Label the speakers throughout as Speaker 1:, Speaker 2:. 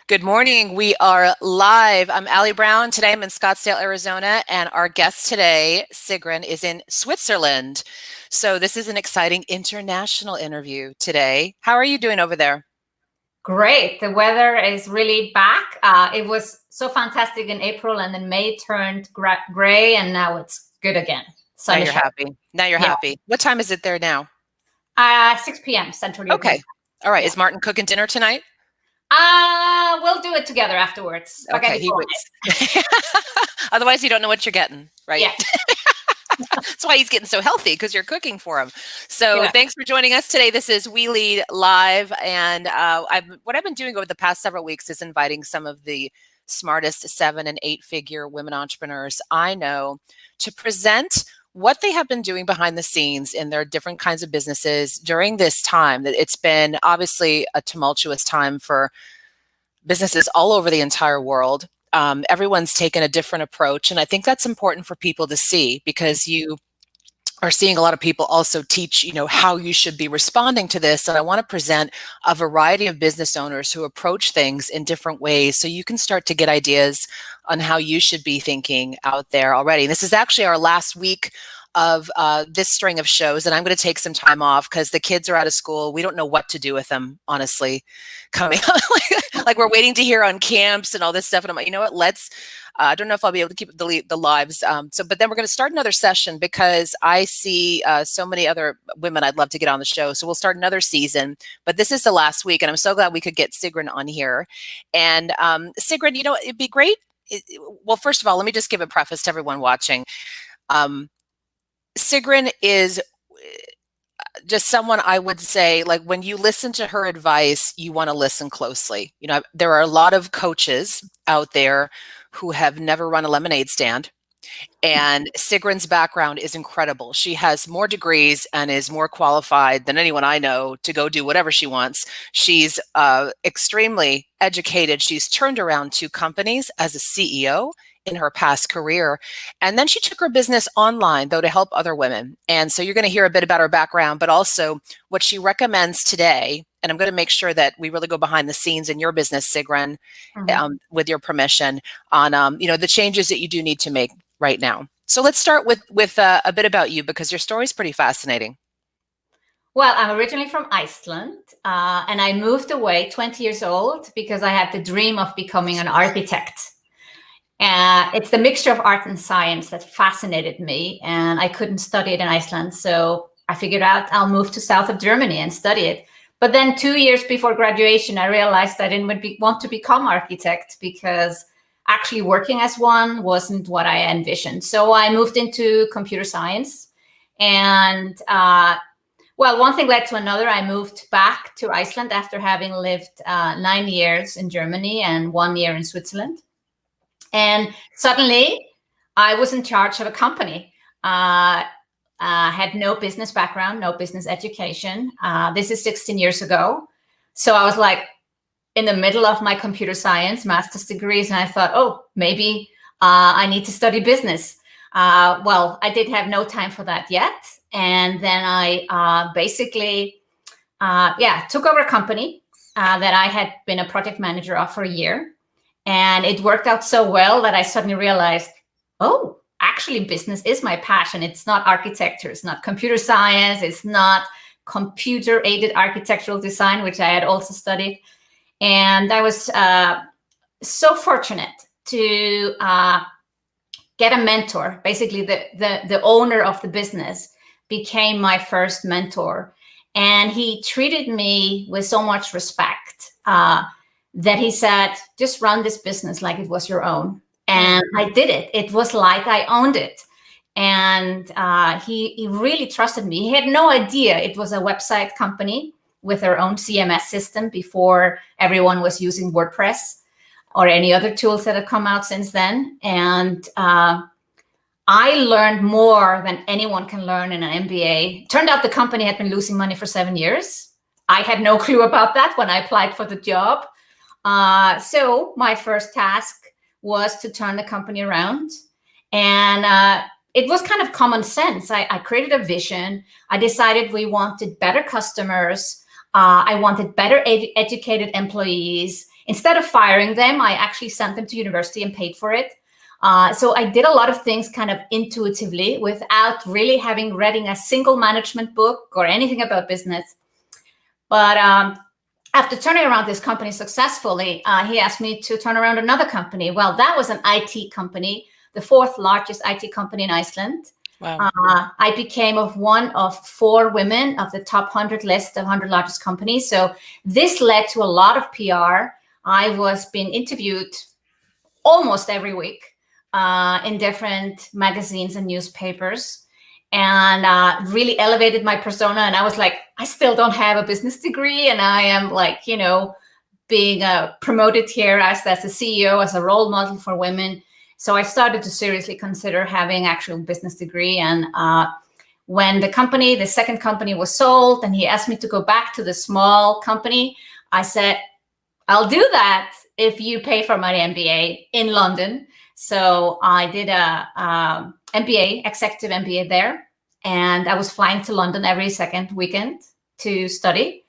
Speaker 1: Good morning. We are live. I'm Allie Brown. Today I'm in Scottsdale, Arizona, and our guest today, Sigrun, is in Switzerland. So this is an exciting international interview today. How are you doing over there?
Speaker 2: Great. The weather is really back. It was so fantastic in April, and then May turned gray, and now it's good again.
Speaker 1: Now you're happy. Now you're happy. What time is it there now?
Speaker 2: 6 p.m. Central European.
Speaker 1: Okay. All right. Yeah. Is Martin cooking dinner tonight?
Speaker 2: We'll do it together afterwards.
Speaker 1: Okay, he waits. Otherwise, you don't know what you're getting, right?
Speaker 2: Yeah.
Speaker 1: That's why he's getting so healthy, because you're cooking for him. So Thanks for joining us today. This is We Lead Live, and what I've been doing over the past several weeks is inviting some of the smartest 7- and 8-figure women entrepreneurs I know to present what they have been doing behind the scenes in their different kinds of businesses during this time. That it's been obviously a tumultuous time for businesses all over the entire world. Everyone's taken a different approach, and I think that's important for people to see, because you are seeing a lot of people also teach, how you should be responding to this. And I want to present a variety of business owners who approach things in different ways, so you can start to get ideas on how you should be thinking out there already. This is actually our last week of this string of shows, and I'm going to take some time off because the kids are out of school. We don't know what to do with them, honestly, coming on. like we're waiting to hear on camps and all this stuff. And I'm like, you know what, I don't know if I'll be able to keep the lives. But then we're going to start another session, because I see so many other women I'd love to get on the show. So we'll start another season, but this is the last week, and I'm so glad we could get Sigrun on here. And Sigrun, it'd be great. Well, first of all, let me just give a preface to everyone watching. Sigrun is just someone I would say, like, when you listen to her advice, you want to listen closely. There are a lot of coaches out there who have never run a lemonade stand, and Sigrun's background is incredible. She has more degrees and is more qualified than anyone I know to go do whatever she wants. She's extremely educated. She's turned around 2 companies as a CEO in her past career. And then she took her business online, though, to help other women. And so you're going to hear a bit about her background, but also what she recommends today. And I'm going to make sure that we really go behind the scenes in your business, Sigrun, with your permission, on the changes that you do need to make right now. So let's start with a bit about you, because your story is pretty fascinating.
Speaker 2: Well, I'm originally from Iceland, and I moved away 20 years old because I had the dream of becoming an architect. It's the mixture of art and science that fascinated me, and I couldn't study it in Iceland. So I figured out I'll move to south of Germany and study it. But then 2 years before graduation, I realized I didn't want to become architect, because actually working as one wasn't what I envisioned. So I moved into computer science, and one thing led to another. I moved back to Iceland after having lived 9 years in Germany and 1 year in Switzerland. And suddenly I was in charge of a company. Had no business background, no business education. This is 16 years ago. So I was like in the middle of my computer science master's degrees, and I thought, maybe I need to study business. I did have no time for that yet. And then I basically took over a company that I had been a project manager of for a year. And it worked out so well that I suddenly realized, actually business is my passion. It's not architecture, it's not computer science, it's not computer-aided architectural design, which I had also studied. And I was so fortunate to get a mentor. Basically, the owner of the business became my first mentor. And he treated me with so much respect that he said, just run this business like it was your own. And I did it. It was like I owned it. And he really trusted me. He had no idea it was a website company with their own CMS system before everyone was using WordPress or any other tools that have come out since then. And I learned more than anyone can learn in an MBA. Turned out the company had been losing money for 7 years. I had no clue about that when I applied for the job. So my first task was to turn the company around. And it was kind of common sense. I created a vision. I decided we wanted better customers. I wanted better educated employees. instead of firing them, I actually sent them to university and paid for it. So I did a lot of things kind of intuitively without really having read a single management book or anything about business. But after turning around this company successfully, he asked me to turn around another company. Well, that was an IT company, the fourth largest IT company in Iceland.
Speaker 1: Wow.
Speaker 2: I became one of 4 women of the top 100 list of 100 largest companies. So this led to a lot of PR. I was being interviewed almost every week in different magazines and newspapers, and really elevated my persona. And I was like, I still don't have a business degree, and I am like, being promoted here as a CEO, as a role model for women. So I started to seriously consider having actual business degree. And when the second company was sold, and he asked me to go back to the small company, I said, I'll do that if you pay for my MBA in London. So I did a MBA, executive MBA there. And I was flying to London every second weekend to study.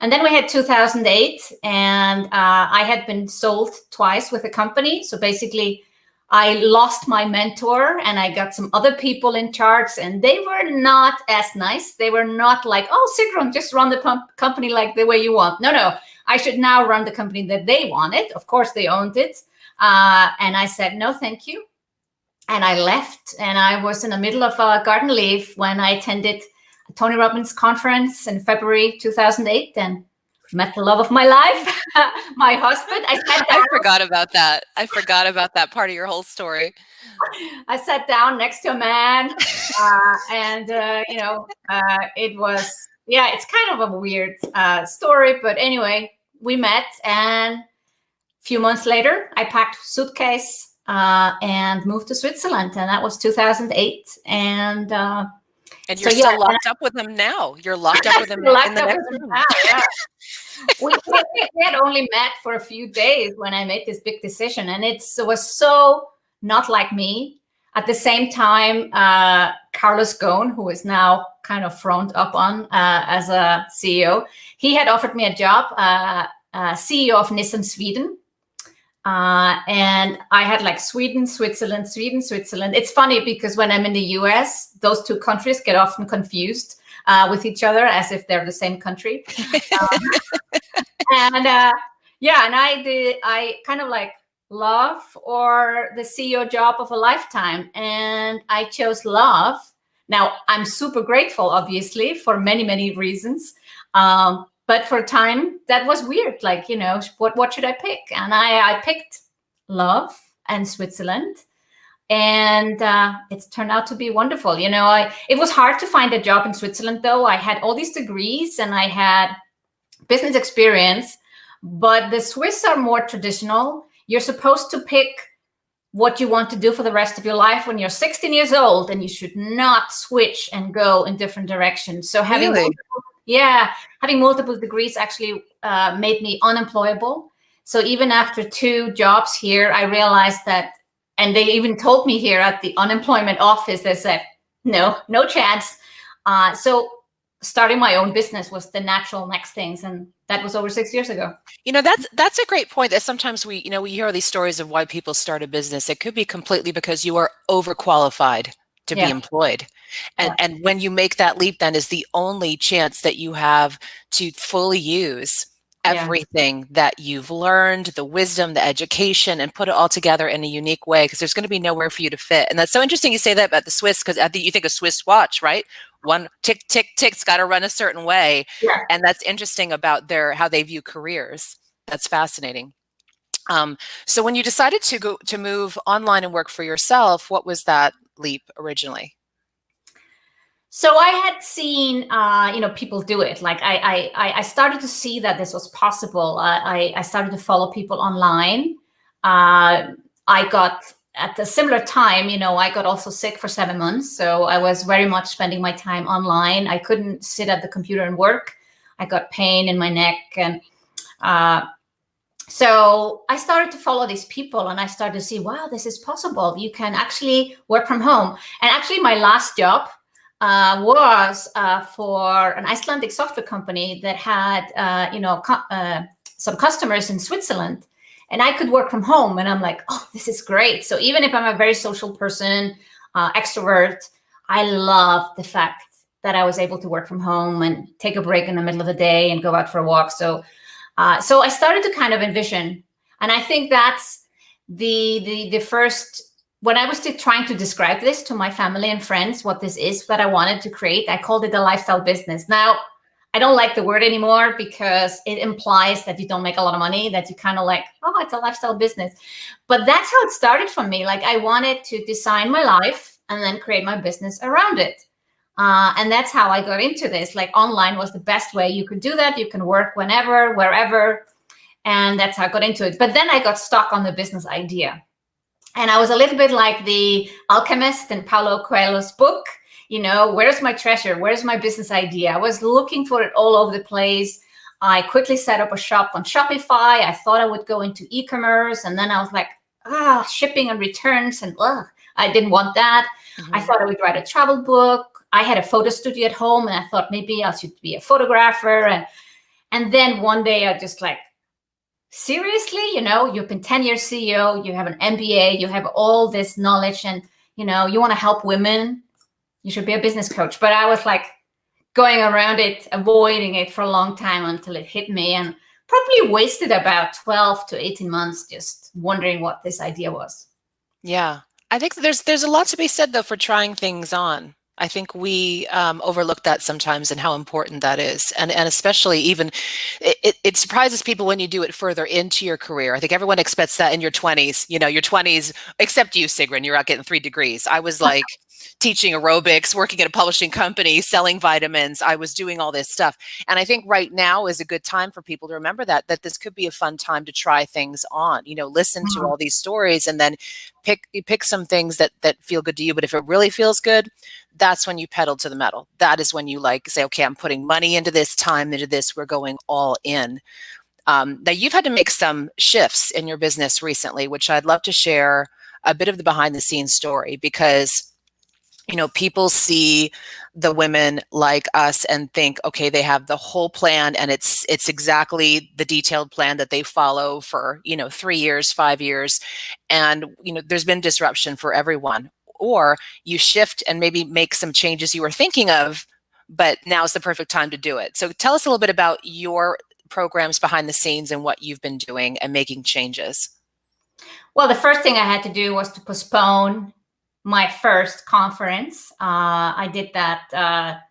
Speaker 2: And then we had 2008, and I had been sold twice with a company. So basically, I lost my mentor, and I got some other people in charge, and they were not as nice. They were not like, oh, Sigrun, just run the company like the way you want. No, I should now run the company that they wanted. Of course, they owned it. And I said, no, thank you. And I left, and I was in the middle of garden leave when I attended a Tony Robbins conference in February 2008 and met the love of my life, my husband.
Speaker 1: I forgot about that. I forgot about that part of your whole story.
Speaker 2: I sat down next to a man, and it was, it's kind of a weird story, but anyway, we met, and a few months later, I packed suitcase and moved to Switzerland, and that was 2008. And
Speaker 1: you're still locked up with him now. You're locked up with him in the next room.
Speaker 2: Yeah. we had only met for a few days when I made this big decision, and it was so not like me. At the same time, Carlos Ghosn, who is now kind of frowned up on as a CEO, he had offered me a job, CEO of Nissan Sweden. And I had like Sweden, Switzerland. It's funny because when I'm in the US, those two countries get often confused with each other as if they're the same country. And I kind of like love or the CEO job of a lifetime. And I chose love. Now, I'm super grateful, obviously, for many, many reasons. But for a time, that was weird. Like, what should I pick? And I picked love and Switzerland. And it's turned out to be wonderful. It was hard to find a job in Switzerland, though. I had all these degrees and I had business experience. But the Swiss are more traditional. You're supposed to pick what you want to do for the rest of your life when you're 16 years old, and you should not switch and go in different directions. So having multiple degrees actually made me unemployable. So even after 2 jobs here, I realized that, and they even told me here at the unemployment office, they said, no chance. So starting my own business was the natural next things. And that was over 6 years ago.
Speaker 1: That's a great point. That sometimes we hear all these stories of why people start a business. It could be completely because you are overqualified to be employed. And when you make that leap, then is the only chance that you have to fully use everything that you've learned, the wisdom, the education, and put it all together in a unique way, because there's going to be nowhere for you to fit. And that's so interesting you say that about the Swiss, because I think you think a Swiss watch, right? One tick, tick, tick's got to run a certain way. Yeah. And that's interesting about how they view careers. That's fascinating. So when you decided to move online and work for yourself, what was that leap originally?
Speaker 2: So I had seen, people do it. Like I started to see that this was possible. I started to follow people online. I got at a similar time, I got also sick for 7 months. So I was very much spending my time online. I couldn't sit at the computer and work. I got pain in my neck. And so I started to follow these people, and I started to see, wow, this is possible. You can actually work from home. And actually my last job was for an Icelandic software company that had, some customers in Switzerland, and I could work from home. And I'm like, oh, this is great. So even if I'm a very social person, extrovert, I love the fact that I was able to work from home and take a break in the middle of the day and go out for a walk. So I started to kind of envision, and I think that's the first, when I was trying to describe this to my family and friends, what this is that I wanted to create, I called it a lifestyle business. Now, I don't like the word anymore because it implies that you don't make a lot of money, that you kind of like, oh, it's a lifestyle business. But that's how it started for me. Like, I wanted to design my life and then create my business around it. And that's how I got into this. Like, online was the best way you could do that. You can work whenever, wherever. And that's how I got into it. But then I got stuck on the business idea. And I was a little bit like the alchemist in Paulo Coelho's book. You know, where's my treasure? Where's my business idea? I was looking for it all over the place. I quickly set up a shop on Shopify. I thought I would go into e-commerce. And then I was like, shipping and returns. And I didn't want that. Mm-hmm. I thought I would write a travel book. I had a photo studio at home. And I thought maybe I should be a photographer. And then one day I just like, seriously, you know, you've been 10 years CEO. You have an MBA. You have all this knowledge. And, you know, you want to help women. You should be a business coach. But I was like going around it, avoiding it for a long time until it hit me, and probably wasted about 12 to 18 months just wondering what this idea was.
Speaker 1: Yeah. I think there's a lot to be said, though, for trying things on. I think we overlook that sometimes and how important that is. And especially even, it surprises people when you do it further into your career. I think everyone expects that in your 20s, you know, your 20s, except you, Sigrun, you're out getting 3 degrees. I was like teaching aerobics, working at a publishing company, selling vitamins. I was doing all this stuff. And I think right now is a good time for people to remember that this could be a fun time to try things on, you know, listen to all these stories and then pick some things that feel good to you. But if it really feels good, that's when you pedal to the metal. That is when you like say, okay, I'm putting money into this, time into this, we're going all in. Now you've had to make some shifts in your business recently, which I'd love to share a bit of the behind the scenes story, because you know, people see the women like us and think, okay, they have the whole plan and it's exactly the detailed plan that they follow for, you know, 3 years, 5 years. And, you know, there's been disruption for everyone. Or you shift and maybe make some changes you were thinking of, but now's the perfect time to do it. So tell us a little bit about your programs behind the scenes and what you've been doing and making changes.
Speaker 2: Well, the first thing I had to do was to postpone my first conference. I did that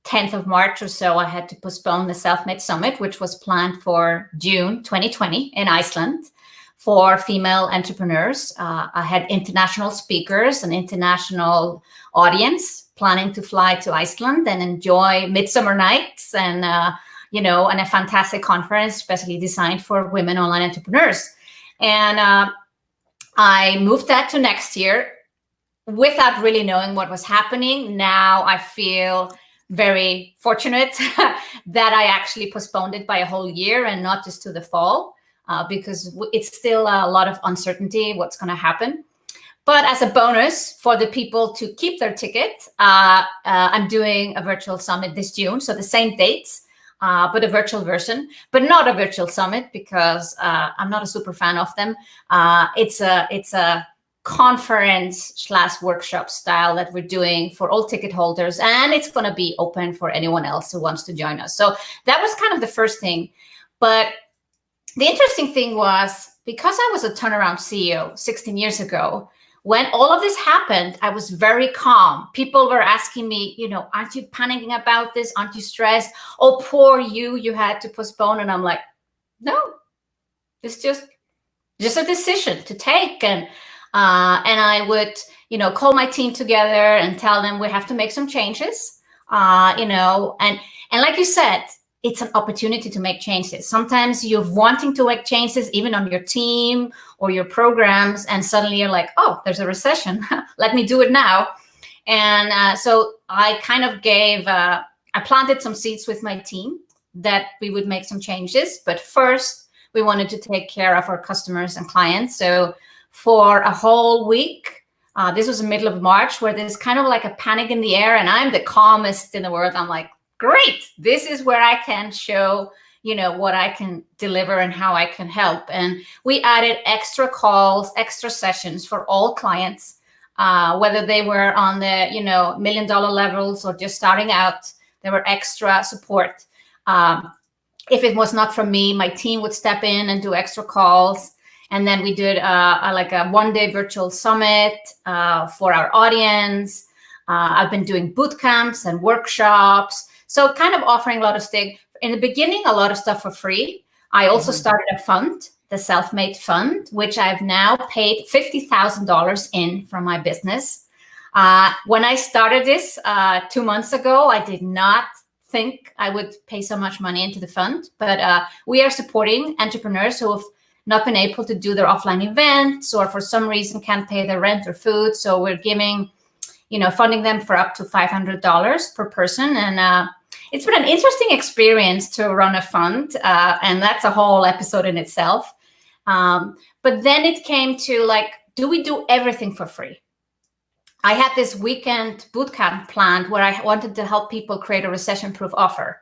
Speaker 2: 10th of March or so. I had to postpone the Self-Made Summit, which was planned for June 2020 in Iceland for female entrepreneurs. I had international speakers, an international audience planning to fly to Iceland and enjoy midsummer nights and, you know, and a fantastic conference, especially designed for women online entrepreneurs. And I moved that to next year without really knowing what was happening. Now I feel very fortunate that I actually postponed it by a whole year and not just to the fall, because it's still a lot of uncertainty what's going to happen. But as a bonus for the people to keep their ticket, I'm doing a virtual summit this June. So the same dates, but a virtual version, but not a virtual summit because I'm not a super fan of them. It's a conference/workshop style that we're doing for all ticket holders, and it's going to be open for anyone else who wants to join us. So that was kind of the first thing. But the interesting thing was, because I was a turnaround CEO 16 years ago, when all of this happened, I was very calm. People were asking me, you know, aren't you panicking about this? Aren't you stressed? Oh, poor you had to postpone. And I'm like, no, it's just a decision to take. And I would, you know, call my team together and tell them we have to make some changes, you know, and like you said, it's an opportunity to make changes. Sometimes you're wanting to make changes even on your team or your programs, and suddenly you're like, oh, there's a recession. Let me do it now. And so I kind of I planted some seeds with my team that we would make some changes. But first, we wanted to take care of our customers and clients. So for a whole week, this was the middle of March, where there's kind of like a panic in the air, and I'm the calmest in the world. I'm like, great, this is where I can show, what I can deliver and how I can help. And we added extra calls, extra sessions for all clients, whether they were on the, $1 million levels or just starting out. There were extra support. If it was not from me, my team would step in and do extra calls. And then we did a one-day virtual summit for our audience. I've been doing boot camps and workshops. So kind of offering a lot of stuff. In the beginning, a lot of stuff for free. I also started a fund, the Self-Made Fund, which I've now paid $50,000 in from my business. When I started this 2 months ago, I did not think I would pay so much money into the fund, but we are supporting entrepreneurs who have not been able to do their offline events or for some reason can't pay their rent or food. So we're giving, funding them for up to $500 per person. And it's been an interesting experience to run a fund, and that's a whole episode in itself. But then it came to do we do everything for free? I had this weekend bootcamp planned where I wanted to help people create a recession-proof offer.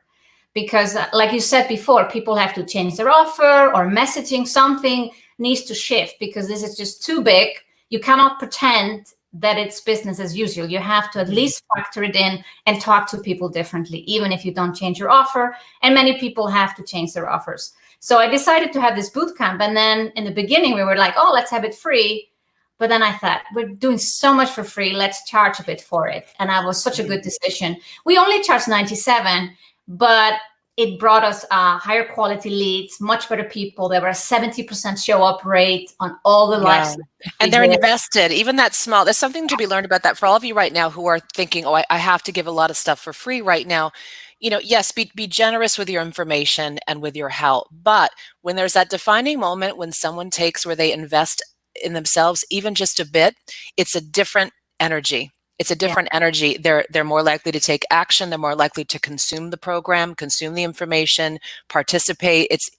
Speaker 2: Because like you said before, people have to change their offer or messaging, something needs to shift because this is just too big. You cannot pretend that it's business as usual. You have to at least factor it in and talk to people differently, even if you don't change your offer. And many people have to change their offers. So I decided to have this bootcamp. And then in the beginning, we were like, oh, let's have it free. But then I thought, we're doing so much for free. Let's charge a bit for it. And that was such a good decision. We only charged $97, but it brought us higher quality leads, much better people. There were a 70% show up rate on all the lives.
Speaker 1: And they're invested. Even that small, there's something to be learned about that for all of you right now who are thinking, oh, I have to give a lot of stuff for free right now. Yes, be generous with your information and with your help. But when there's that defining moment when someone takes where they invest in themselves, even just a bit, it's a different energy. It's a different energy. They're more likely to take action. They're more likely to consume the program, consume the information, participate. It's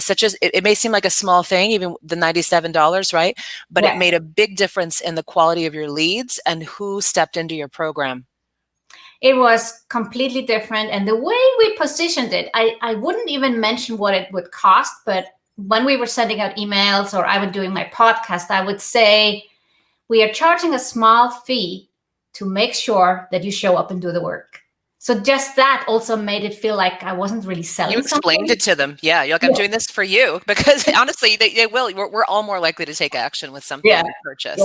Speaker 1: such it may seem like a small thing, even the $97, right? But it made a big difference in the quality of your leads and who stepped into your program.
Speaker 2: It was completely different. And the way we positioned it, I wouldn't even mention what it would cost, but when we were sending out emails or I was doing my podcast, I would say, we are charging a small fee to make sure that you show up and do the work. So just that also made it feel like I wasn't really selling.
Speaker 1: You explained it to them. Yeah. You're like, I'm doing this for you, because honestly, they will. We're all more likely to take action with something we purchase.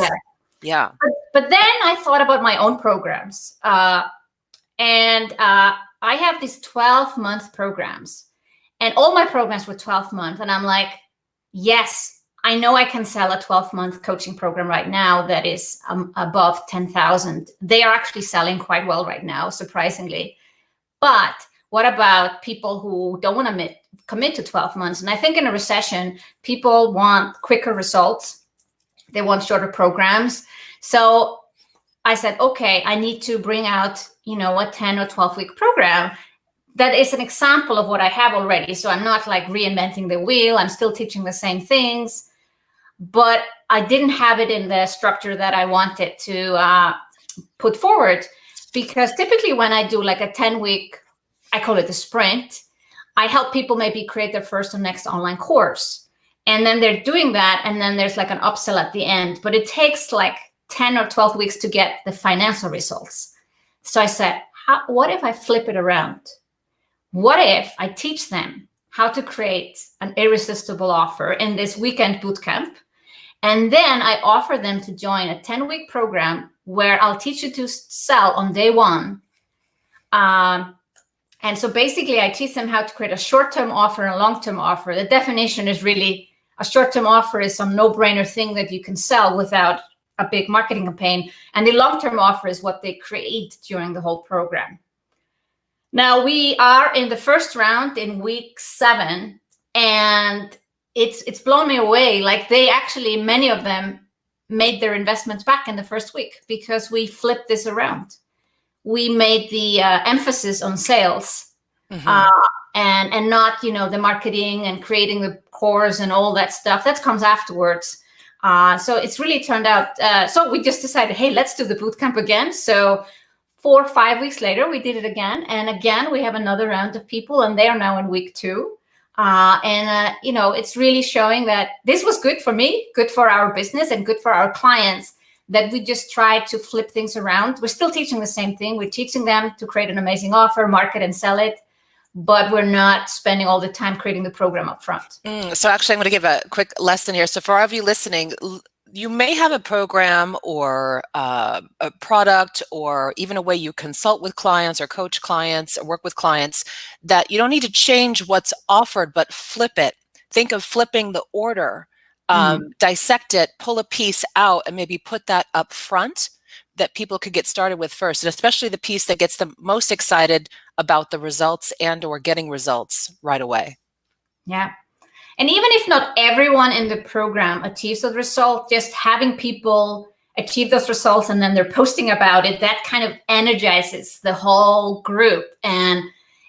Speaker 1: Yeah.
Speaker 2: But then I thought about my own programs. And I have these 12-month programs. And all my programs were 12 months. And I'm like, yes, I know I can sell a 12-month coaching program right now that is above 10,000. They are actually selling quite well right now, surprisingly. But what about people who don't want to commit to 12 months? And I think in a recession, people want quicker results. They want shorter programs. So I said, okay, I need to bring out, a 10 or 12-week program that is an example of what I have already. So I'm not like reinventing the wheel. I'm still teaching the same things, but I didn't have it in the structure that I wanted to put forward, because typically when I do like a 10-week, I call it a sprint, I help people maybe create their first or next online course. And then they're doing that. And then there's like an upsell at the end, but it takes like 10 or 12 weeks to get the financial results. So I said, what if I flip it around? What if I teach them how to create an irresistible offer in this weekend bootcamp? And then I offer them to join a 10-week program where I'll teach you to sell on day one. And so basically I teach them how to create a short-term offer and a long-term offer. The definition is really a short-term offer is some no-brainer thing that you can sell without a big marketing campaign. And the long-term offer is what they create during the whole program. Now we are in the first round in week 7, and it's blown me away. Like they actually, many of them made their investments back in the first week because we flipped this around. We made the emphasis on sales and not, the marketing and creating the course and all that stuff that comes afterwards. So it's really turned out. So we just decided, hey, let's do the bootcamp again. So 4 or 5 weeks later, we did it again. And again, we have another round of people, and they are now in week 2. It's really showing that this was good for me, good for our business, and good for our clients, that we just try to flip things around. We're still teaching the same thing. We're teaching them to create an amazing offer, market and sell it, but we're not spending all the time creating the program up front.
Speaker 1: So actually, I'm going to give a quick lesson here. So for all of you listening, you may have a program or a product or even a way you consult with clients or coach clients or work with clients that you don't need to change what's offered, but flip it. Think of flipping the order, dissect it, pull a piece out, and maybe put that up front that people could get started with first, and especially the piece that gets them most excited about the results and or getting results right away.
Speaker 2: Yeah. And even if not everyone in the program achieves the result, just having people achieve those results and then they're posting about it, that kind of energizes the whole group. And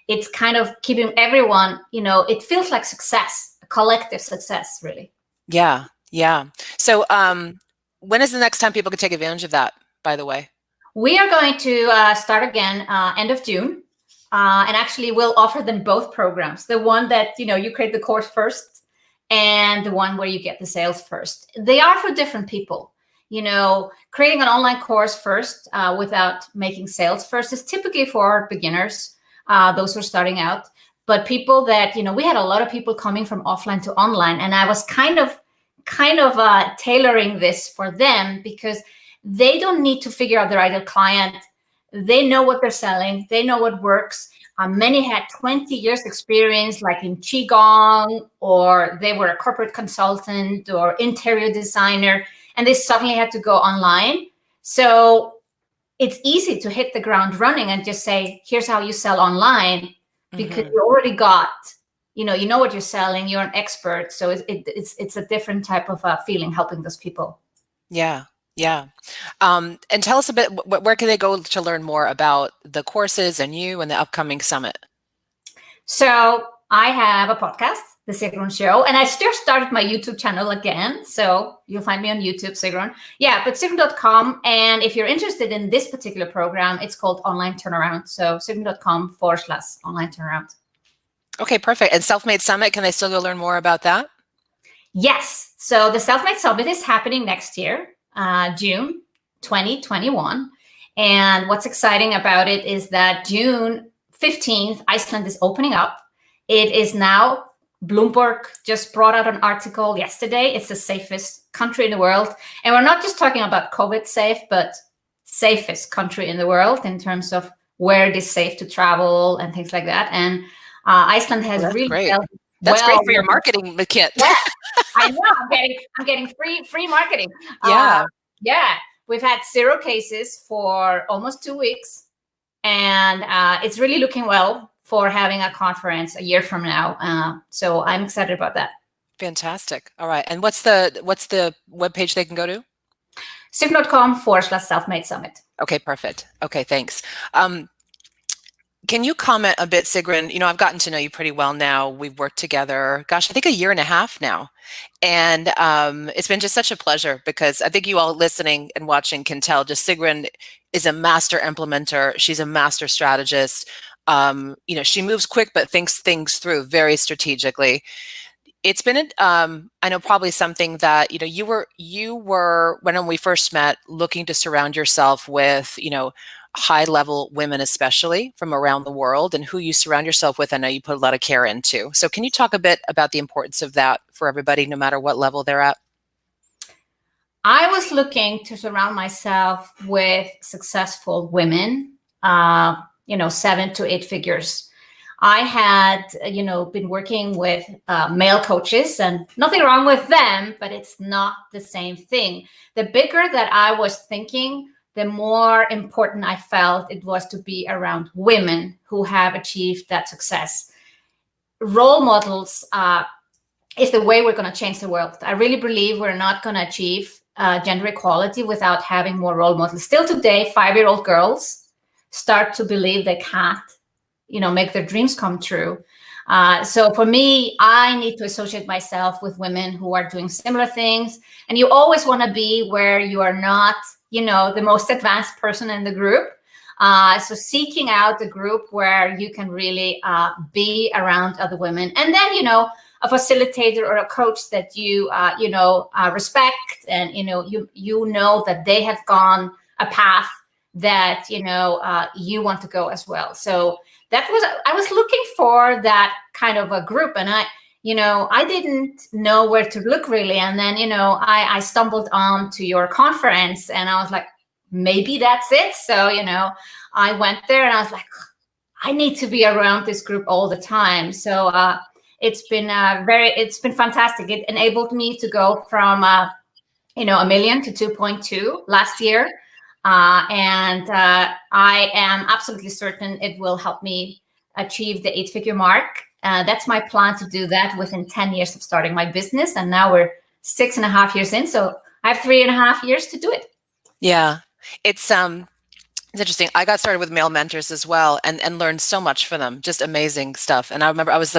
Speaker 2: it's kind of keeping everyone, it feels like success, a collective success, really.
Speaker 1: Yeah. Yeah. So when is the next time people can take advantage of that, by the way?
Speaker 2: We are going to start again end of June. And actually we'll offer them both programs. The one that, you create the course first, and the one where you get the sales first. They are for different people. Creating an online course first without making sales first is typically for beginners, those who are starting out. But people that, we had a lot of people coming from offline to online, and I was kind of tailoring this for them because they don't need to figure out their ideal client. They know what they're selling. They know what works. Many had 20 years experience, like in Qigong, or they were a corporate consultant or interior designer, and they suddenly had to go online. So it's easy to hit the ground running and just say, here's how you sell online, because you already got, you know what you're selling, you're an expert. So it's a different type of feeling helping those people.
Speaker 1: Yeah. Yeah. And tell us a bit, where can they go to learn more about the courses and you and the upcoming summit?
Speaker 2: So I have a podcast, The Sigrun Show, and I just started my YouTube channel again. So you'll find me on YouTube, Sigrun. Yeah, but Sigrun.com. And if you're interested in this particular program, it's called Online Turnaround. So Sigrun.com/online turnaround.
Speaker 1: Okay, perfect. And Self-Made Summit, can they still go learn more about that?
Speaker 2: Yes. So the Self-Made Summit is happening next year. June 2021. And what's exciting about it is that June 15th, Iceland is opening up. It is now, Bloomberg just brought out an article yesterday. It's the safest country in the world. And we're not just talking about COVID safe, but safest country in the world in terms of where it is safe to travel and things like that. And Iceland has really
Speaker 1: great. That's great for your marketing kit.
Speaker 2: Yeah, I know. I'm getting free marketing.
Speaker 1: Yeah.
Speaker 2: Yeah. We've had 0 cases for almost 2 weeks, and it's really looking well for having a conference a year from now. So I'm excited about that.
Speaker 1: Fantastic. All right. And what's the webpage they can go to?
Speaker 2: Sigrun.com/self-made summit.
Speaker 1: Okay, perfect. Okay, thanks. Can you comment a bit, Sigrun? I've gotten to know you pretty well now. We've worked together, gosh, I think 1.5 years now. And it's been just such a pleasure because I think you all listening and watching can tell just Sigrun is a master implementer. She's a master strategist. She moves quick, but thinks things through very strategically. It's been, I know, probably something that, you were, when we first met, looking to surround yourself with, high-level women, especially from around the world, and who you surround yourself with. I know you put a lot of care into. So can you talk a bit about the importance of that for everybody, no matter what level they're at?
Speaker 2: I was looking to surround myself with successful women, 7 to 8 figures. I had, been working with male coaches, and nothing wrong with them, but it's not the same thing. The bigger that I was thinking, the more important I felt it was to be around women who have achieved that success. Role models is the way we're going to change the world. I really believe we're not going to achieve gender equality without having more role models. Still today, 5-year-old girls start to believe they can't, make their dreams come true. So for me, I need to associate myself with women who are doing similar things. And you always want to be where you are not, the most advanced person in the group. So seeking out a group where you can really be around other women, and then, you know, a facilitator or a coach that you respect, and you know that they have gone a path that you want to go as well. So I was looking for that kind of a group, and I didn't know where to look really, and then I stumbled on to your conference, and I was like, maybe that's it. So I went there, and I was like, I need to be around this group all the time. So it's been fantastic. It enabled me to go from $1 million to 2.2 last year. And I am absolutely certain it will help me achieve the 8-figure mark. That's my plan, to do that within 10 years of starting my business. And now we're 6.5 years in. So I have 3.5 years to do it.
Speaker 1: Yeah. It's interesting. I got started with male mentors as well, and learned so much from them. Just amazing stuff. And I remember I was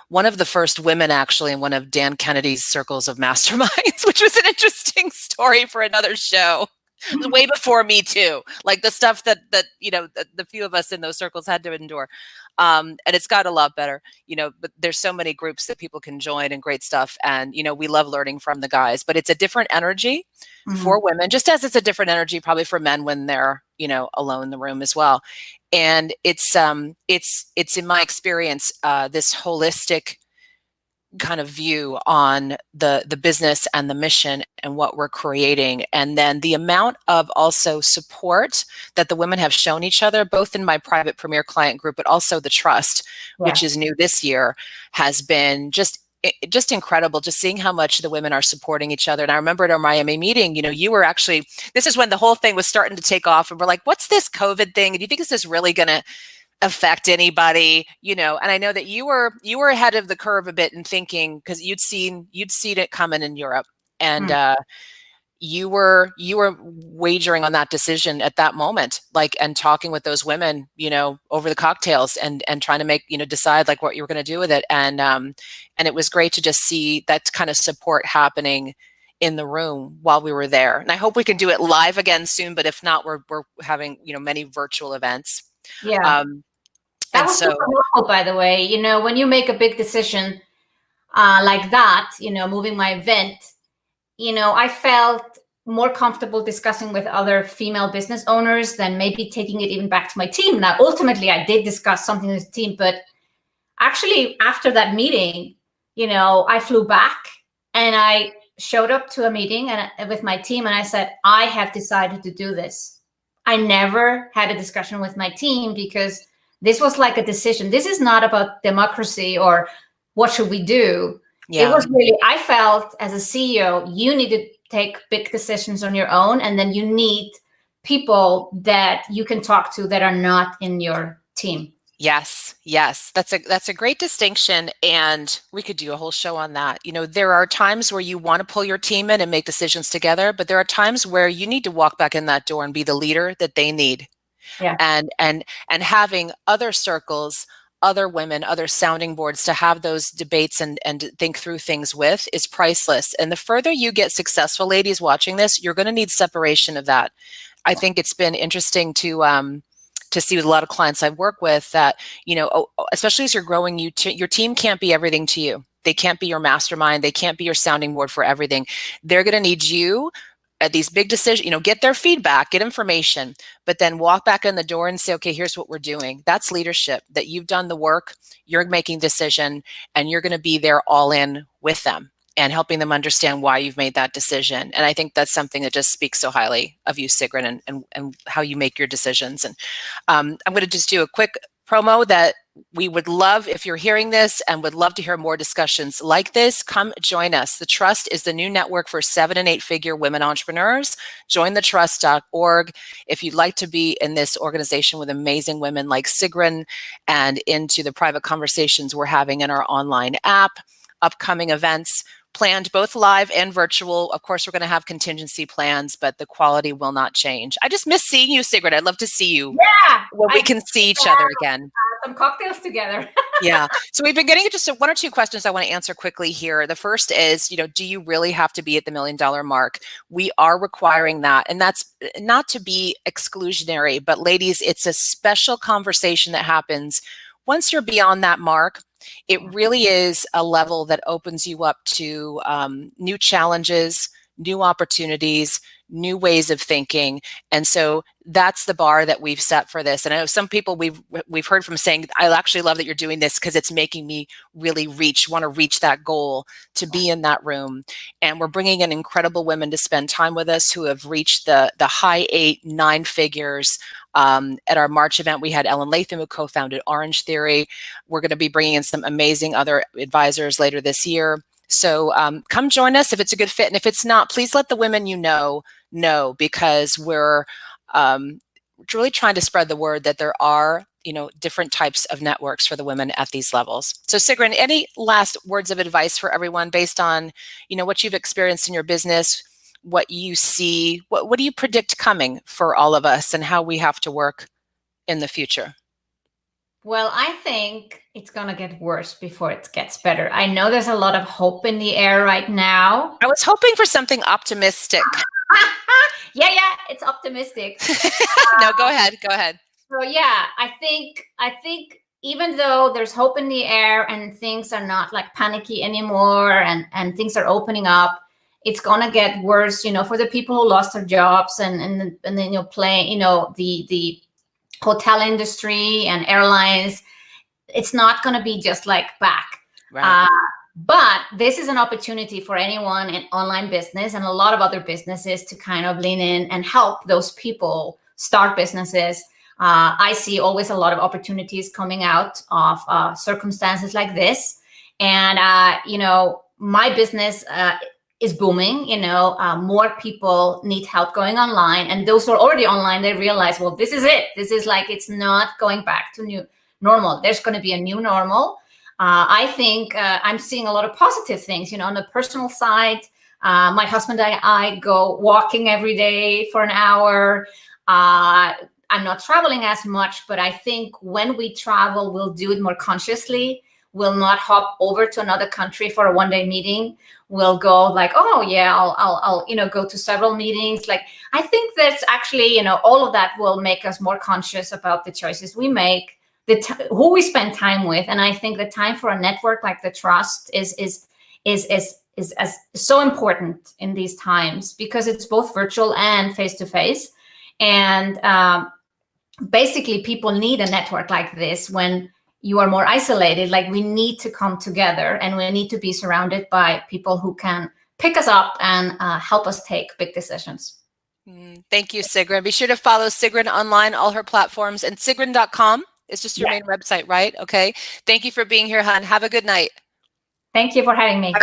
Speaker 1: one of the first women actually in one of Dan Kennedy's circles of masterminds, which was an interesting story for another show. It was way before me too. Like the stuff that the few of us in those circles had to endure. And it's got a lot better, but there's so many groups that people can join and great stuff. And, we love learning from the guys, but it's a different energy for women, just as it's a different energy probably for men when they're, alone in the room as well. And it's in my experience, this holistic kind of view on the business and the mission and what we're creating. And then the amount of also support that the women have shown each other, both in my private premier client group, but also the trust, which is new this year, has been just incredible, just seeing how much the women are supporting each other. And I remember at our Miami meeting, you were actually, this is when the whole thing was starting to take off, and we're like, what's this COVID thing? And do you think this is really going to affect anybody? And I know that you were ahead of the curve a bit in thinking, because you'd seen it coming in Europe, and you were wagering on that decision at that moment, and talking with those women, over the cocktails, and trying to make, decide what you were going to do with it. And it was great to just see that kind of support happening in the room while we were there. And I hope we can do it live again soon, but if not, we're having, many virtual events.
Speaker 2: Yeah. That was super helpful, by the way. When you make a big decision like that, moving my event, I felt more comfortable discussing with other female business owners than maybe taking it even back to my team. Now, ultimately, I did discuss something with the team, but actually after that meeting, I flew back and I showed up to a meeting with my team, and I said, I have decided to do this. I never had a discussion with my team, because this was like a decision. This is not about democracy or what should we do. Yeah. It was really, I felt as a CEO, you need to take big decisions on your own, and then you need people that you can talk to that are not in your team.
Speaker 1: Yes. That's a great distinction. And we could do a whole show on that. There are times where you want to pull your team in and make decisions together, but there are times where you need to walk back in that door and be the leader that they need. Yeah. And having other circles, other women, other sounding boards to have those debates and think through things with is priceless. And the further you get successful, ladies watching this, you're going to need separation of that. I think it's been interesting to see with a lot of clients I work with that, especially as you're growing, your team can't be everything to you. They can't be your mastermind. They can't be your sounding board for everything. They're going to need you at these big decisions, get their feedback, get information, but then walk back in the door and say, okay, here's what we're doing. That's leadership, that you've done the work, you're making decision, and you're going to be there all in with them and helping them understand why you've made that decision. And I think that's something that just speaks so highly of you, Sigrun, and how you make your decisions. And I'm going to just do a quick promo that we would love, if you're hearing this and would love to hear more discussions like this, come join us. The Trust is the new network for 7- and 8-figure women entrepreneurs. Join thetrust.org. If you'd like to be in this organization with amazing women like Sigrun, and into the private conversations we're having in our online app, upcoming events planned both live and virtual. Of course, we're going to have contingency plans, but the quality will not change. I just miss seeing you, Sigrun. I'd love to see you when we can see each other again.
Speaker 2: Some cocktails together.
Speaker 1: Yeah. So we've been getting just one or two questions I want to answer quickly here. The first is, do you really have to be at the $1 million mark? We are requiring that. And that's not to be exclusionary, but ladies, it's a special conversation that happens once you're beyond that mark. It really is a level that opens you up to new challenges, new opportunities, new ways of thinking. And so that's the bar that we've set for this. And I know some people we've heard from saying, I actually love that you're doing this because it's making me really want to reach that goal, to be in that room. And we're bringing in incredible women to spend time with us who have reached the high 8, 9 figures. At our March event, we had Ellen Latham, who co-founded Orange Theory. We're going to be bringing in some amazing other advisors later this year. So come join us if it's a good fit. And if it's not, please let the women know, because we're really trying to spread the word that there are, different types of networks for the women at these levels. So Sigrun, any last words of advice for everyone based on, what you've experienced in your business, what you see, what do you predict coming for all of us and how we have to work in the future?
Speaker 2: Well, I think it's going to get worse before it gets better. I know there's a lot of hope in the air right now.
Speaker 1: I was hoping for something optimistic.
Speaker 2: Yeah, it's optimistic.
Speaker 1: No, go ahead.
Speaker 2: So yeah, I think even though there's hope in the air and things are not like panicky anymore and things are opening up, it's gonna get worse, for the people who lost their jobs and then the hotel industry and airlines. It's not gonna be just like back.
Speaker 1: Right.
Speaker 2: But this is an opportunity for anyone in online business and a lot of other businesses to kind of lean in and help those people start businesses. I see always a lot of opportunities coming out of circumstances like this. And, my business is booming. More people need help going online. And those who are already online, they realize, well, this is it. This is like, it's not going back to new normal. There's going to be a new normal. I think I'm seeing a lot of positive things, on the personal side. My husband and I go walking every day for an hour. I'm not traveling as much, but I think when we travel, we'll do it more consciously. We'll not hop over to another country for a one-day meeting. We'll go like, oh yeah, I'll go to several meetings. Like, I think that's actually, all of that will make us more conscious about the choices we make, who we spend time with. And I think the time for a network like the Trust is so important in these times, because it's both virtual and face-to-face. And basically people need a network like this when you are more isolated. Like, we need to come together and we need to be surrounded by people who can pick us up and help us take big decisions.
Speaker 1: Thank you, Sigrun. Be sure to follow Sigrun online, all her platforms, and sigrun.com is just your main website, right? Okay. Thank you for being here, hon. Have a good night.
Speaker 2: Thank you for having me.